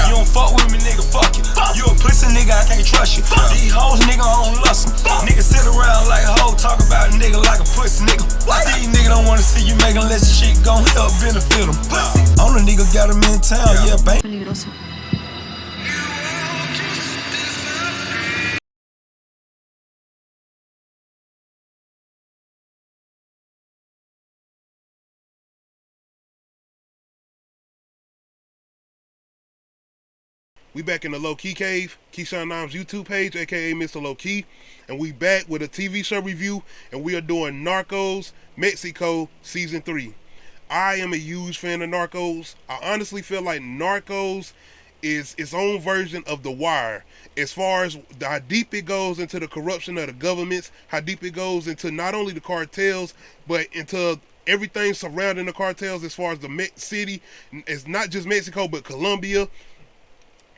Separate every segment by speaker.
Speaker 1: You don't fuck with me, nigga, fuck you. You a pussy nigga, I can't trust you. These hoes, nigga, I don't lust them. Niggas sit around like a hoe, talk about a nigga like a pussy nigga. These niggas don't wanna see you make unless shit gon' help benefit them. On a nigga got him in town, yeah, bang.
Speaker 2: Peligroso.
Speaker 3: We back in the Low Key Cave, Keyshawn Nam's YouTube page, aka Mr. Low Key, and we back with a TV show review, and we are doing Narcos Mexico Season 3. I am a huge fan of Narcos. I honestly feel like Narcos is its own version of The Wire, as far as how deep it goes into the corruption of the governments, how deep it goes into not only the cartels, but into everything surrounding the cartels as far as the city. It's not just Mexico, but Colombia.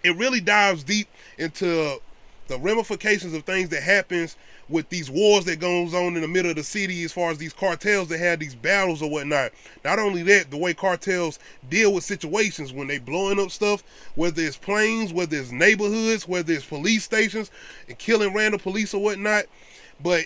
Speaker 3: It really dives deep into the ramifications of things that happens with these wars that goes on in the middle of the city, as far as these cartels that have these battles or whatnot. Not only that, the way cartels deal with situations when they blowing up stuff, whether it's planes, whether it's neighborhoods, whether it's police stations, and killing random police or whatnot. But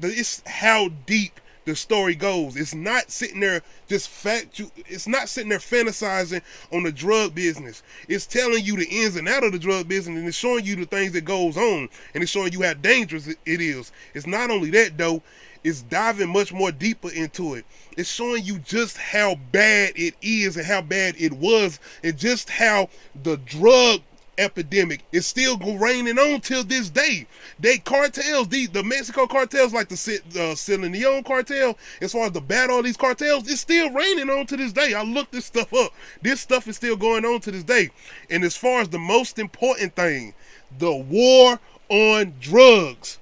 Speaker 3: it's how deep the story goes. It's not sitting there just it's not sitting there fantasizing on the drug business. It's telling you the ins and outs of the drug business, and it's showing you the things that goes on, and it's showing you how dangerous it is. It's not only that though, it's diving much more deeper into it. It's showing you just how bad it is and how bad it was, and just how the drug epidemic is still reigning on till this day. They cartels, the Mexico cartels, like the Sierra Leone cartel, as far as the battle of these cartels, it's still reigning on to this day. I looked this stuff up. This stuff is still going on to this day. And as far as the most important thing, the war on drugs.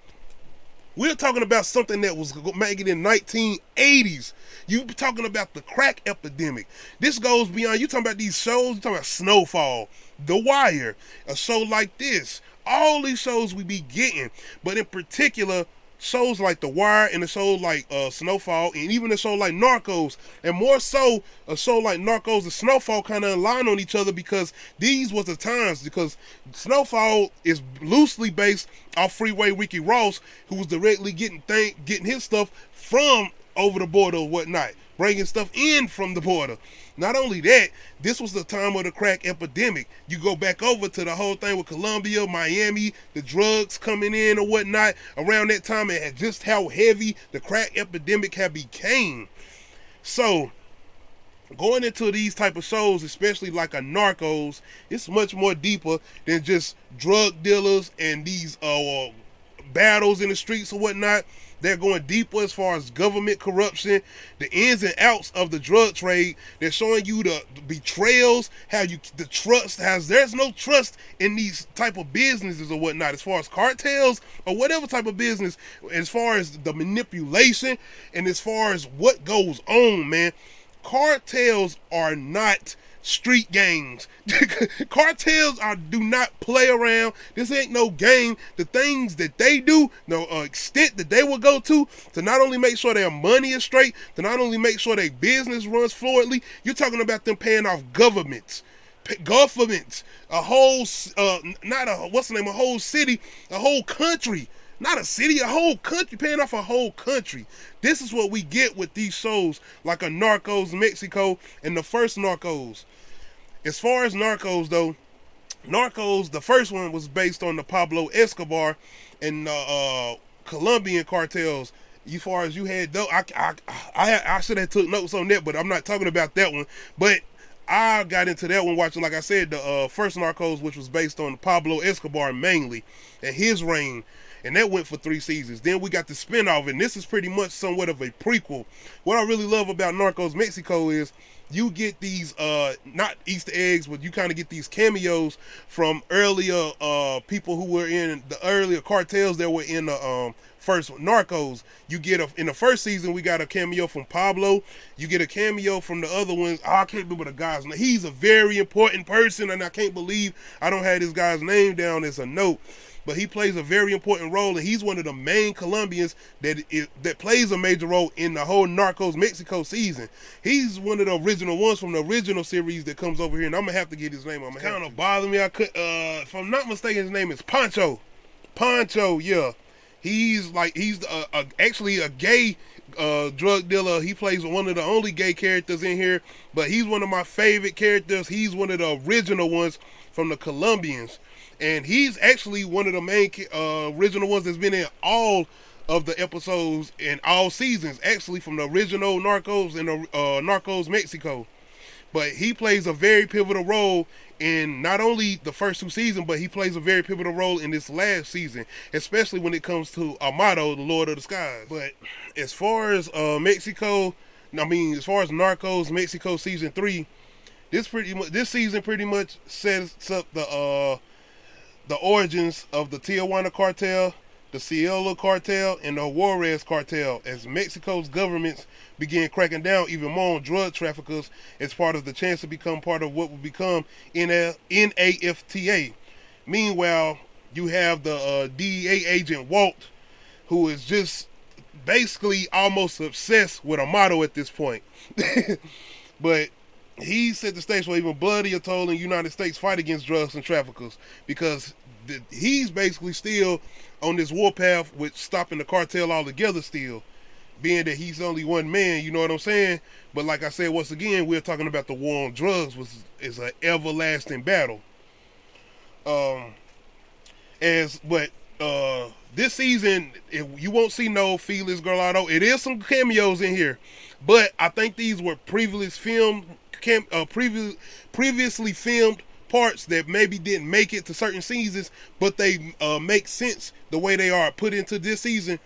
Speaker 3: We're talking about something that was making in 1980s. You talking about the crack epidemic. This goes beyond, you talking about these shows, you talking about Snowfall, The Wire, a show like this. All these shows we be getting, but in particular, shows like The Wire and a show like Snowfall, and even a show like Narcos, and more so a show like Narcos and Snowfall kind of align on each other, because these was the times, because Snowfall is loosely based off Freeway Ricky Ross, who was directly getting his stuff from over the border or whatnot, bringing stuff in from the border. Not only that, this was the time of the crack epidemic. You go back over to the whole thing with Colombia, Miami, the drugs coming in or whatnot. Around that time, it had just how heavy the crack epidemic had became. So, going into these type of shows, especially like a Narcos, it's much more deeper than just drug dealers and these battles in the streets or whatnot. They're going deeper as far as government corruption, the ins and outs of the drug trade. They're showing you the betrayals, there's no trust in these type of businesses or whatnot, as far as cartels or whatever type of business, as far as the manipulation and as far as what goes on, man. Cartels are not street gangs. Cartels do not play around. This ain't no game. The things that they do, the extent that they will go to not only make sure their money is straight, to not only make sure their business runs fluidly, you're talking about them paying off governments, a whole a whole city, a whole country. Not a city, a whole country, paying off a whole country. This is what we get with these shows like a Narcos Mexico and the first Narcos. As far as Narcos though, Narcos, the first one was based on the Pablo Escobar and Colombian cartels. As far as you had though, I should have took notes on that, but I'm not talking about that one. But I got into that one watching, like I said, the first Narcos, which was based on Pablo Escobar mainly and his reign. And that went for 3 seasons. Then we got the spinoff, and this is pretty much somewhat of a prequel. What I really love about Narcos Mexico is you get these, not Easter eggs, but you kind of get these cameos from earlier people who were in the earlier cartels that were in the first Narcos. You get in the first season, we got a cameo from Pablo. You get a cameo from the other ones. I can't remember the guy's name. He's a very important person, and I can't believe I don't have this guy's name down as a note. but he plays a very important role, and he's one of the main Colombians that plays a major role in the whole Narcos Mexico season. He's one of the original ones from the original series that comes over here, and I'm gonna have to get his name. I'm kind of bother me. I could, if I'm not mistaken, his name is Pancho. Pancho, yeah. He's actually a gay drug dealer. He plays one of the only gay characters in here, but he's one of my favorite characters. He's one of the original ones from the Colombians, and he's actually one of the main original ones that's been in all of the episodes in all seasons, actually from the original Narcos and the Narcos Mexico. But he plays a very pivotal role in not only the first 2 seasons, but he plays a very pivotal role in this last season, especially when it comes to Amado, the Lord of the Skies. But as far as Mexico, as far as Narcos Mexico season 3, this season pretty much sets up the origins of the Tijuana cartel, the Cielo cartel, and the Juarez cartel, as Mexico's governments began cracking down even more on drug traffickers as part of the chance to become part of what will become NAFTA. Meanwhile, you have the DEA agent Walt, who is just basically almost obsessed with Amado at this point. But he set the stage for even bloodier toll in the United States fight against drugs and traffickers, because he's basically still on this warpath with stopping the cartel altogether still, being that he's only one man, you know what I'm saying? But like I said, once again, we're talking about the war on drugs, which is an everlasting battle. This season, you won't see no Felix Gallardo. It is some cameos in here, but I think these were previously filmed parts that maybe didn't make it to certain seasons, but they make sense the way they are put into this season.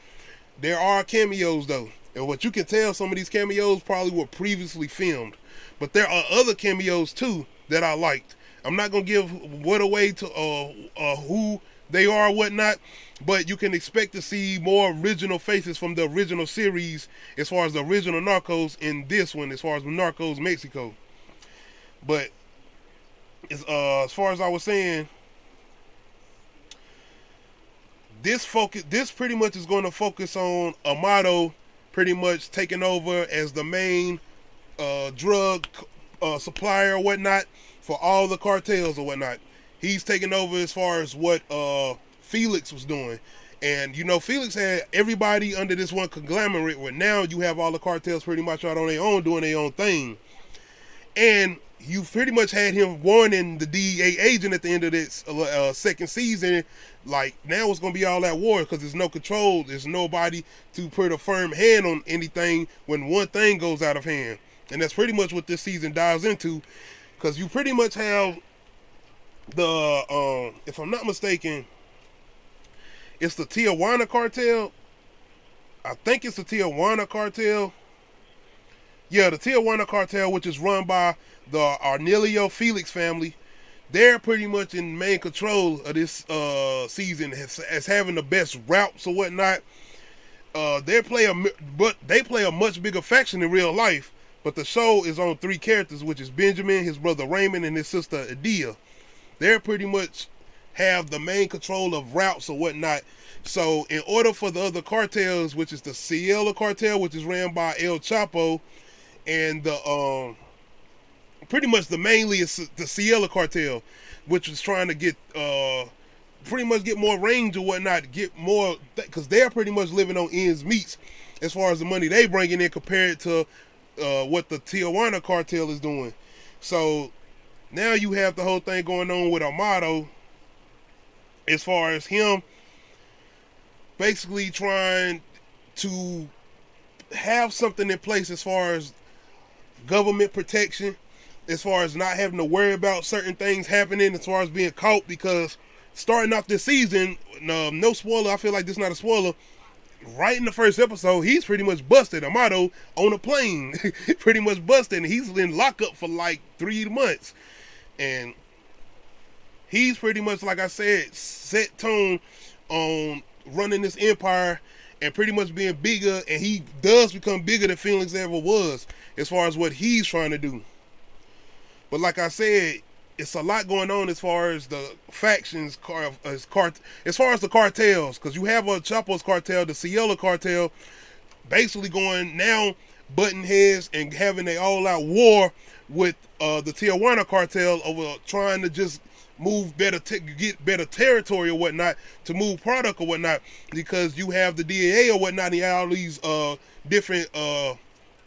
Speaker 3: There are cameos though, and what you can tell, some of these cameos probably were previously filmed, but there are other cameos too that I liked. I'm not gonna give what away to who they are or whatnot, but you can expect to see more original faces from the original series as far as the original Narcos in this one, as far as Narcos Mexico. But as far as I was saying, this pretty much is going to focus on Amado pretty much taking over as the main drug supplier or whatnot for all the cartels or whatnot. He's taking over as far as what Felix was doing. And, Felix had everybody under this one conglomerate, where now you have all the cartels pretty much out on their own, doing their own thing. And you pretty much had him warning the DEA agent at the end of this second season, like, now it's going to be all that war, because there's no control, there's nobody to put a firm hand on anything when one thing goes out of hand. And that's pretty much what this season dives into, because you pretty much have the, if I'm not mistaken, it's the Tijuana cartel. I think it's the Tijuana cartel. Yeah, the Tijuana cartel, which is run by the Arnelio Felix family. They're pretty much in main control of this season as having the best routes or whatnot. They play a much bigger faction in real life, but the show is on 3 characters, which is Benjamin, his brother Raymond, and his sister Adia. They're pretty much have the main control of routes or whatnot. So in order for the other cartels, which is the Cielo cartel, which is ran by El Chapo, and the pretty much mainly is the Cielo cartel, which is trying to get pretty much get more range or whatnot, get more, because they're pretty much living on ends meets as far as the money they bringing in compared to what the Tijuana cartel is doing. So now you have the whole thing going on with Amado, as far as him basically trying to have something in place as far as government protection, as far as not having to worry about certain things happening, as far as being caught, because starting off this season, no spoiler, I feel like this is not a spoiler, right in the first episode, he's pretty much busted. Amado on a plane, pretty much busted, and he's in lockup for like 3 months. And he's pretty much, like I said, set tone on running this empire and pretty much being bigger, and he does become bigger than Felix ever was as far as what he's trying to do. But like I said, it's a lot going on as far as the factions, as far as the cartels, because you have a Chapo's cartel, the Cielo cartel, basically going now butting heads and having an all-out war with the Tijuana cartel over trying to just move better, get better territory or whatnot, to move product or whatnot, because you have the DEA or whatnot, and all these different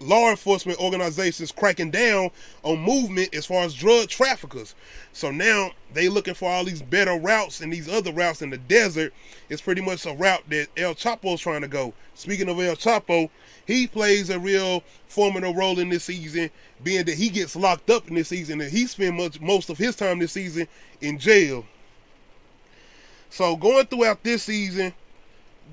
Speaker 3: law enforcement organizations cracking down on movement as far as drug traffickers. So now they looking for all these better routes, and these other routes in the desert is pretty much a route that El Chapo's trying to go. Speaking of El Chapo, he plays a real formidable role in this season, being that he gets locked up in this season, and he spends most of his time this season in jail. So going throughout this season,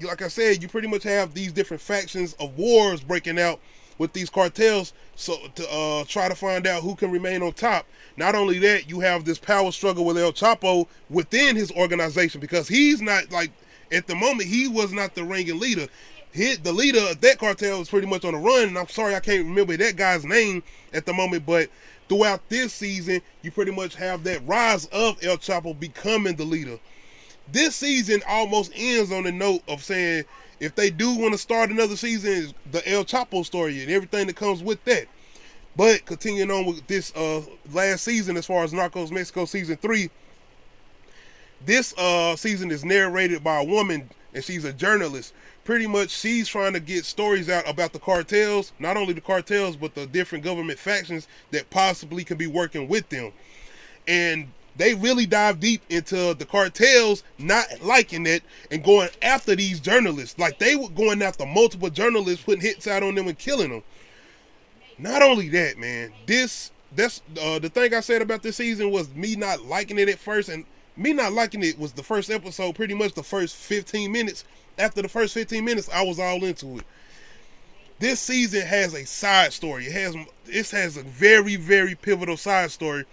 Speaker 3: like I said, you pretty much have these different factions of wars breaking out with these cartels, so to try to find out who can remain on top. Not only that, you have this power struggle with El Chapo within his organization, because he's not, like, at the moment, he was not the reigning leader. The leader of that cartel is pretty much on the run, and I'm sorry I can't remember that guy's name at the moment, but throughout this season, you pretty much have that rise of El Chapo becoming the leader. This season almost ends on the note of saying, if they do want to start another season, is the El Chapo story and everything that comes with that. But continuing on with this last season, as far as Narcos Mexico season 3, this season is narrated by a woman, and she's a journalist. Pretty much she's trying to get stories out about the cartels, not only the cartels, but the different government factions that possibly could be working with them. And they really dive deep into the cartels not liking it and going after these journalists. Like, they were going after multiple journalists, putting hits out on them and killing them. Not only that, man, that's the thing I said about this season was me not liking it at first, and me not liking it was the first episode, pretty much the first 15 minutes. After the first 15 minutes, I was all into it. This season has a side story. It has a very, very pivotal side story.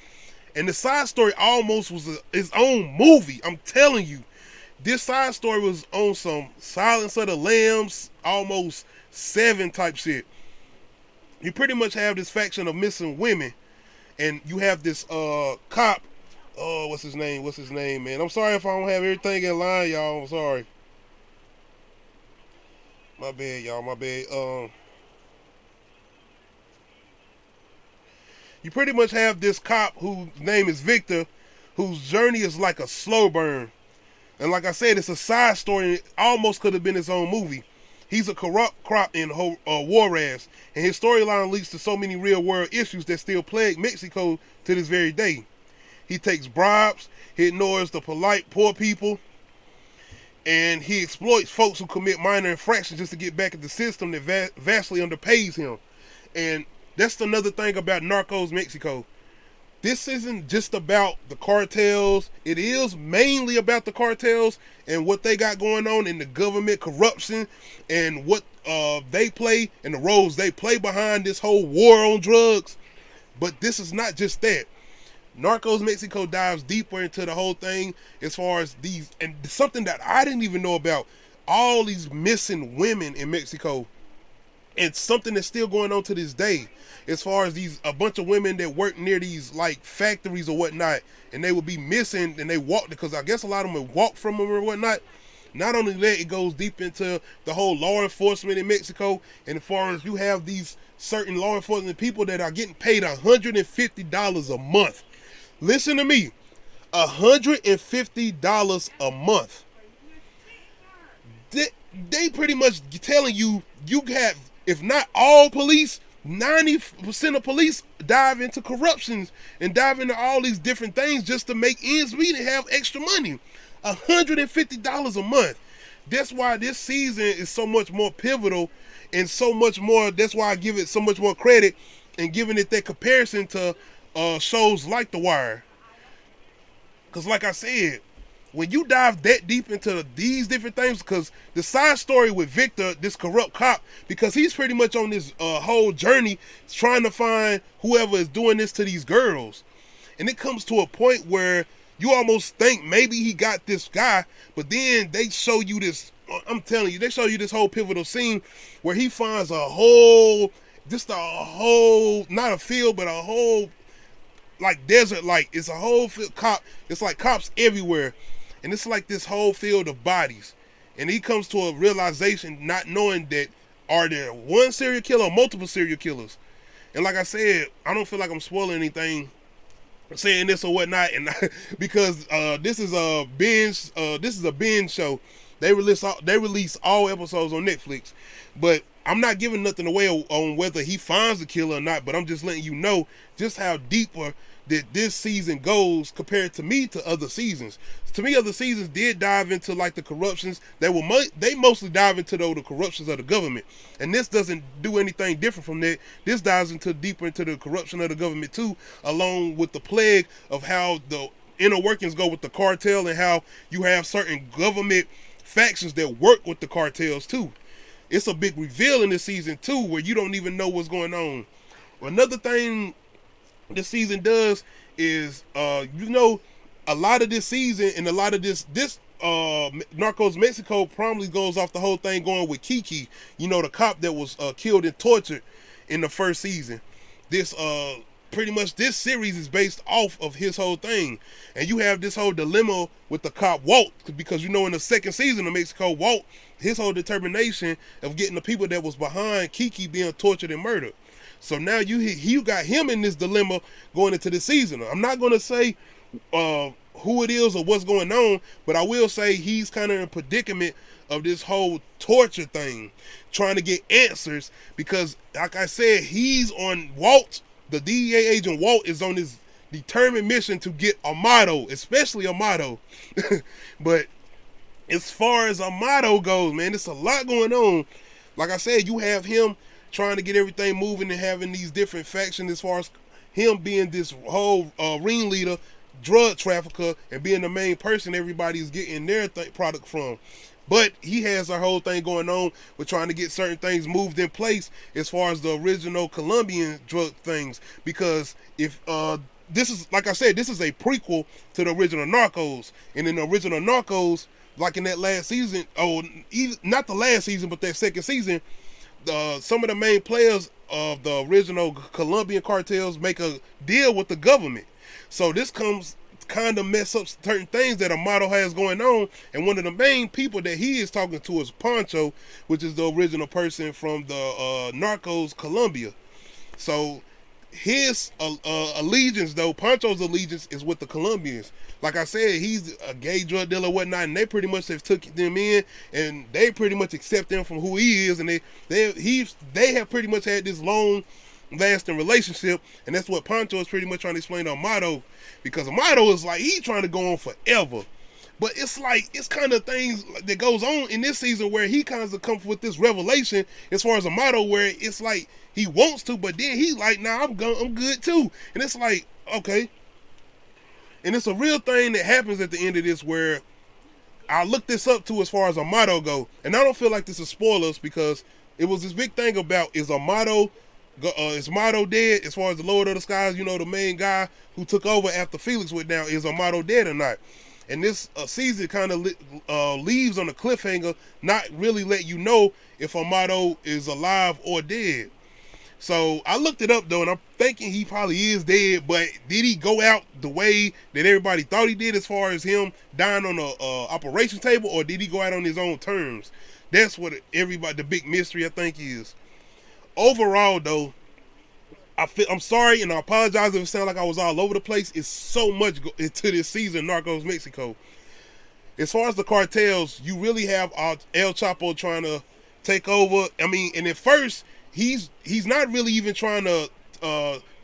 Speaker 3: And the side story almost was its own movie. I'm telling you. This side story was on some Silence of the Lambs, almost 7 type shit. You pretty much have this faction of missing women. And you have this cop. Oh, what's his name? What's his name, man? I'm sorry if I don't have everything in line, y'all. I'm sorry. My bad, y'all. My bad. You pretty much have this cop whose name is Victor, whose journey is like a slow burn. And like I said, it's a side story. It almost could have been his own movie. He's a corrupt cop in Juarez, and his storyline leads to so many real-world issues that still plague Mexico to this very day. He takes bribes, he ignores the polite poor people, and he exploits folks who commit minor infractions just to get back at the system that vastly underpays him. And that's another thing about Narcos Mexico. This isn't just about the cartels. It is mainly about the cartels and what they got going on in the government corruption and what they play and the roles they play behind this whole war on drugs. But this is not just that. Narcos Mexico dives deeper into the whole thing as far as these, and something that I didn't even know about, all these missing women in Mexico. And something that's still going on to this day, as far as a bunch of women that work near these like factories or whatnot, and they would be missing, and they walk, because I guess a lot of them would walk from them or whatnot. Not only that, it goes deep into the whole law enforcement in Mexico, and as far as you have these certain law enforcement people that are getting paid $150 a month. Listen to me, $150 a month. They pretty much telling you, you have, if not all police, 90% of police dive into corruptions and dive into all these different things just to make ends meet and have extra money. $150 a month. That's why this season is so much more pivotal and so much more. That's why I give it so much more credit and giving it that comparison to shows like The Wire. Because like I said, when you dive that deep into these different things, because the side story with Victor, this corrupt cop, because he's pretty much on this whole journey trying to find whoever is doing this to these girls. And it comes to a point where you almost think maybe he got this guy, but then they show you this, I'm telling you, they show you this whole pivotal scene where he finds not a field, but a whole, like desert, like it's a whole field it's like cops everywhere, and it's like this whole field of bodies, and he comes to a realization, not knowing that are there one serial killer or multiple serial killers. And like I said, I don't feel like I'm spoiling anything saying this or whatnot, and because this is a binge show. They release all episodes on Netflix, but I'm not giving nothing away on whether he finds the killer or not. But I'm just letting you know just how deeper that this season goes compared to other seasons. To me, other seasons did dive into like the corruptions. They mostly dive into the corruptions of the government, and this doesn't do anything different from that. This dives deeper into the corruption of the government too, along with the plague of how the inner workings go with the cartel, and how you have certain government factions that work with the cartels too. It's a big reveal in this season too, where you don't even know what's going on. Another thing this season does is, a lot of this season and a lot of this Narcos Mexico probably goes off the whole thing going with Kiki, the cop that was killed and tortured in the first season. This pretty much this series is based off of his whole thing, and you have this whole dilemma with the cop Walt, because in the second season of Mexico, Walt, his whole determination of getting the people that was behind Kiki being tortured and murdered. So now you got him in this dilemma going into this season. I'm not going to say who it is or what's going on, but I will say he's kind of in a predicament of this whole torture thing, trying to get answers, because like I said, he's on Walt, the DEA agent Walt is on this determined mission to get Amato, especially Amato. But as far as Amato goes, man, it's a lot going on. Like I said, you have him trying to get everything moving and having these different factions, as far as him being this whole ringleader, drug trafficker, and being the main person everybody's getting their product from. But he has a whole thing going on with trying to get certain things moved in place as far as the original Colombian drug things. Because if this is, like I said, this is a prequel to the original Narcos. And in the original Narcos, like in that last season, not the last season, but that second season, some of the main players of the original Colombian cartels make a deal with the government. So this comes kind of mess up certain things that Amato has going on, and one of the main people that he is talking to is Pancho, which is the original person from the Narcos Colombia. So his allegiance, though, Pancho's allegiance is with the Colombians. Like I said, he's a gay drug dealer and whatnot, and they pretty much have took them in, and they pretty much accept him from who he is, and they have pretty much had this long lasting relationship, and that's what Pancho is pretty much trying to explain to Amato, because Amato is like, he's trying to go on forever. But it's like, it's kind of things that goes on in this season where he kind of comes with this revelation as far as Amato, where it's like he wants to, but then he's like, nah, I'm good too. And it's like, okay. And it's a real thing that happens at the end of this, where I looked this up too as far as Amato go, and I don't feel like this is spoilers, because it was this big thing about, is Amato dead? As far as the Lord of the Skies, the main guy who took over after Felix went down, is Amato dead or not? And this season kind of leaves on a cliffhanger, not really let you know if Amato is alive or dead. So I looked it up though, and I'm thinking he probably is dead, but did he go out the way that everybody thought he did, as far as him dying on the operation table, or did he go out on his own terms? That's what the big mystery I think is. Overall though, I'm sorry, and I apologize if it sounds like I was all over the place. It's so much into this season, Narcos Mexico. As far as the cartels, you really have El Chapo trying to take over. I mean, and at first, he's not really even trying to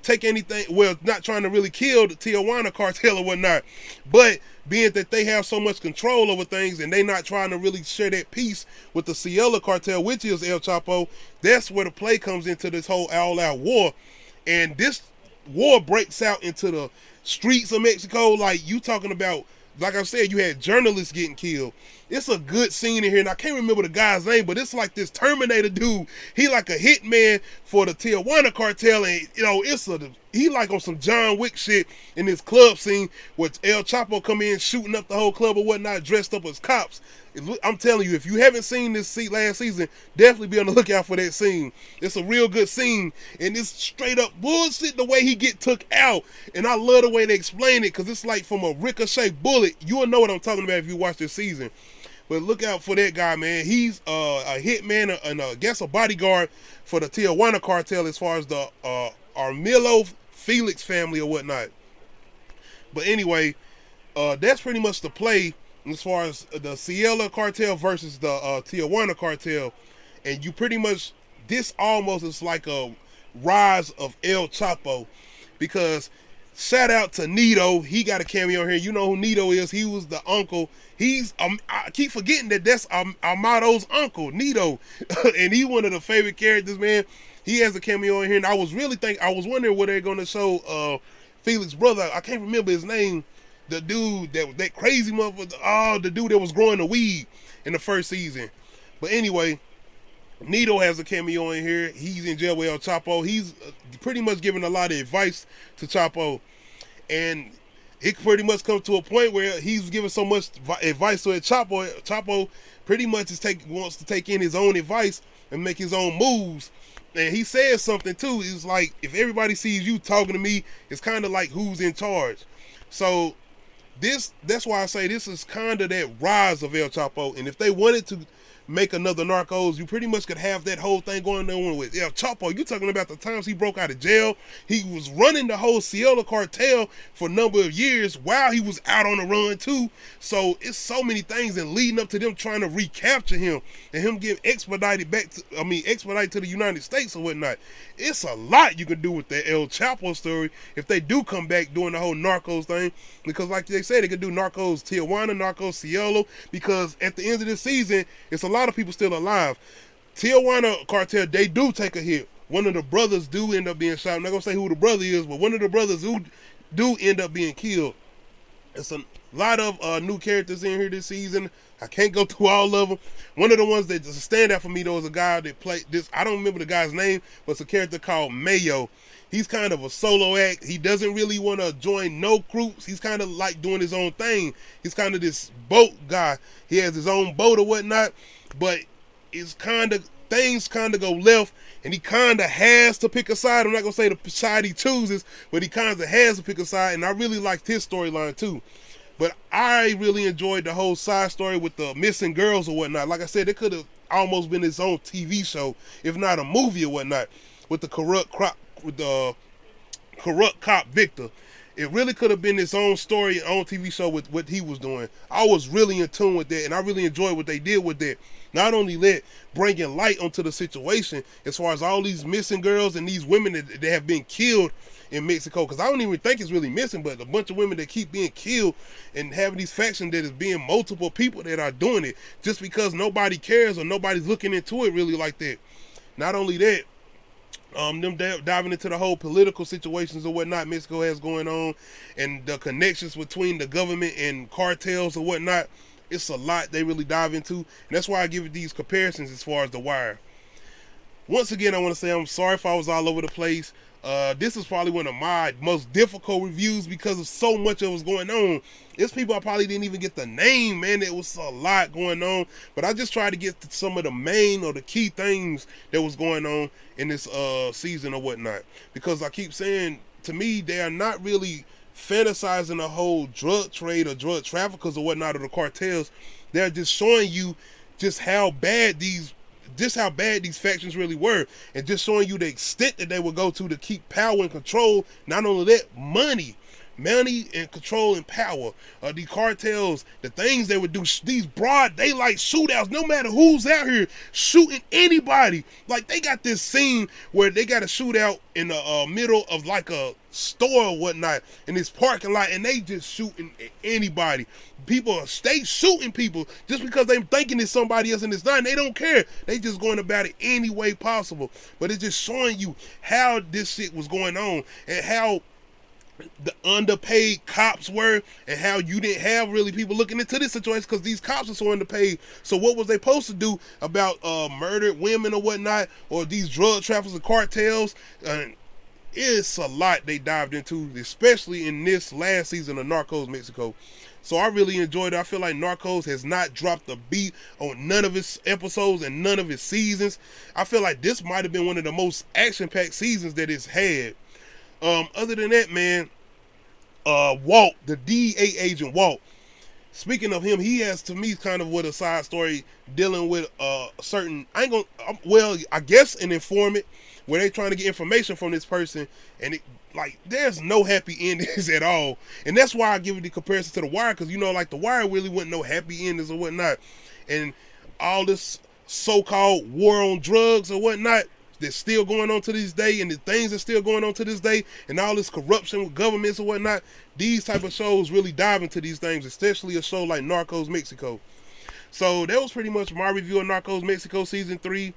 Speaker 3: take anything, well, not trying to really kill the Tijuana cartel or whatnot, but being that they have so much control over things, and they not trying to really share that peace with the Cielo cartel, which is El Chapo, that's where the play comes into this whole all-out war. And this war breaks out into the streets of Mexico. Like, you talking about, like I said, you had journalists getting killed. It's a good scene in here, and I can't remember the guy's name, but it's like this Terminator dude. He like a hitman for the Tijuana cartel, and he like on some John Wick shit in this club scene where El Chapo come in shooting up the whole club or whatnot, dressed up as cops. I'm telling you, if you haven't seen this last season, definitely be on the lookout for that scene. It's a real good scene, and it's straight up bullshit the way he get took out. And I love the way they explain it, because it's like from a ricochet bullet. You'll know what I'm talking about if you watch this season. But look out for that guy, man. He's a hitman and I guess a bodyguard for the Tijuana cartel as far as the Armilo Felix family or whatnot. But anyway, that's pretty much the play as far as the Cielo cartel versus the Tijuana cartel. And you pretty much, this almost is like a rise of El Chapo, because shout out to Nito. He got a cameo here. You know who Nito is. He was the uncle. He's I keep forgetting that that's Amado's uncle, Nito. And he one of the favorite characters, man. He has a cameo in here. And I was wondering what they're going to show Felix's brother. I can't remember his name. The dude, that crazy motherfucker. The dude that was growing the weed in the first season. But anyway, Nito has a cameo in here. He's in jail with El Chapo. He's pretty much giving a lot of advice to Chapo. And it pretty much comes to a point where he's giving so much advice to El Chapo. Chapo pretty much wants to take in his own advice and make his own moves. And he says something too. It's like, if everybody sees you talking to me, it's kind of like who's in charge. So that's why I say this is kind of that rise of El Chapo. And if they wanted to make another Narcos, you pretty much could have that whole thing going on with El Chapo. You talking about the times he broke out of jail. He was running the whole Cielo cartel for a number of years while he was out on the run too. So it's so many things, and leading up to them trying to recapture him and him getting expedited to the United States or whatnot. It's a lot you can do with that El Chapo story if they do come back doing the whole Narcos thing. Because like they said, they could do Narcos Tijuana, Narcos Cielo, because at the end of this season, it's a lot of people still alive. Tijuana cartel, they do take a hit. One of the brothers do end up being shot. I'm not going to say who the brother is, but one of the brothers who do end up being killed. It's a lot of new characters in here this season. I can't go through all of them. One of the ones that's a standout for me, though, is a guy that played this. I don't remember the guy's name, but it's a character called Mayo. He's kind of a solo act. He doesn't really want to join no groups. He's kind of like doing his own thing. He's kind of this boat guy. He has his own boat or whatnot, but it's kind of, things kind of go left, and he kind of has to pick a side. I'm not going to say the side he chooses, but he kind of has to pick a side, and I really liked his storyline too. But I really enjoyed the whole side story with the missing girls or whatnot. Like I said, it could have almost been its own TV show, if not a movie or whatnot, with the corrupt cop Victor. It really could have been its own story, own TV show with what he was doing. I was really in tune with that, and I really enjoyed what they did with that. Not only that, bringing light onto the situation as far as all these missing girls and these women that have been killed in Mexico, because I don't even think it's really missing, but a bunch of women that keep being killed and having these factions that is being multiple people that are doing it just because nobody cares or nobody's looking into it really like that. Not only that, them diving into the whole political situations or whatnot Mexico has going on, and the connections between the government and cartels or whatnot. It's a lot they really dive into, and that's why I give it these comparisons as far as The Wire. Once again, I want to say I'm sorry if I was all over the place. This is probably one of my most difficult reviews because of so much that was going on. There's people I probably didn't even get the name, man. It was a lot going on, but I just tried to get to some of the main or the key things that was going on in this season or whatnot. Because I keep saying, to me, they are not really fantasizing the whole drug trade or drug traffickers or whatnot, or the cartels. They're just showing you just how bad these factions really were, and just showing you the extent that they would go to keep power and control. Not only that, money and control and power. The cartels, the things they would do, these broad daylight shootouts, no matter who's out here shooting anybody. Like, they got this scene where they got a shootout in the middle of like a store or whatnot in this parking lot, and they just shooting at anybody. People stay shooting people just because they thinking it's somebody else and it's not. And they don't care. They just going about it any way possible. But it's just showing you how this shit was going on, and how the underpaid cops were, and how you didn't have really people looking into this situation because these cops are so underpaid. So what was they supposed to do about murdered women or whatnot, or these drug traffickers and cartels? it's a lot they dived into, especially in this last season of Narcos Mexico. So I really enjoyed it. I feel like Narcos has not dropped a beat on none of its episodes and none of its seasons. I feel like this might have been one of the most action-packed seasons that it's had. Other than that, man, Walt, the DEA agent Walt, speaking of him, he has, to me, kind of with a side story dealing with certain, I guess an informant, where they trying to get information from this person, and it, like, there's no happy endings at all. And that's why I give it the comparison to The Wire, because, you know, like, The Wire really wasn't no happy endings or whatnot. And all this so-called war on drugs or whatnot that's still going on to this day, and the things that's still going on to this day, and all this corruption with governments or whatnot, these type of shows really dive into these things, especially a show like Narcos Mexico. So that was pretty much my review of Narcos Mexico Season 3.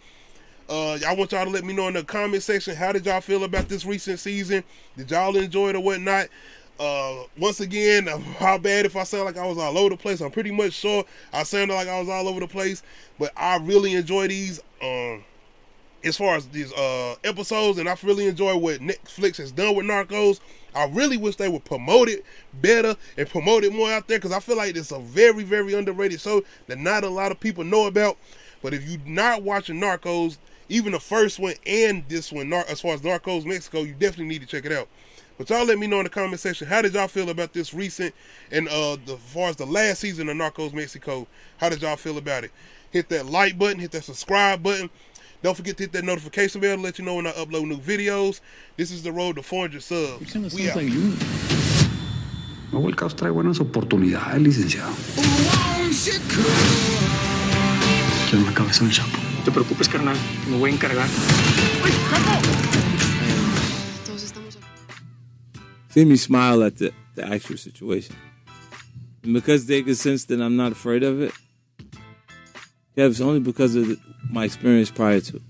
Speaker 3: I want y'all to let me know in the comment section, how did y'all feel about this recent season? Did y'all enjoy it or whatnot? Once again, how bad if I sound like I was all over the place. I'm pretty much sure I sounded like I was all over the place, but I really enjoy these as far as these episodes, and I really enjoy what Netflix has done with Narcos. I really wish they would promote it better and promote it more out there, because I feel like it's a very, very underrated show that not a lot of people know about. But if you're not watching Narcos, even the first one and this one, as far as Narcos Mexico, you definitely need to check it out. But y'all let me know in the comment section, how did y'all feel about this recent and as far as the last season of Narcos Mexico, how did y'all feel about it? Hit that like button, hit that subscribe button. Don't forget to hit that notification bell to let you know when I upload new videos. This is the road to 400 subs. We out.
Speaker 2: Luego el caos trae buenas oportunidades, licenciado. Quiero una cabeza en el shampoo. No te preocupes, carnal. Me voy a encargar.
Speaker 4: See me smile at the actual situation. And because they can sense that I'm not afraid of it, yeah, it's only because of my experience prior to.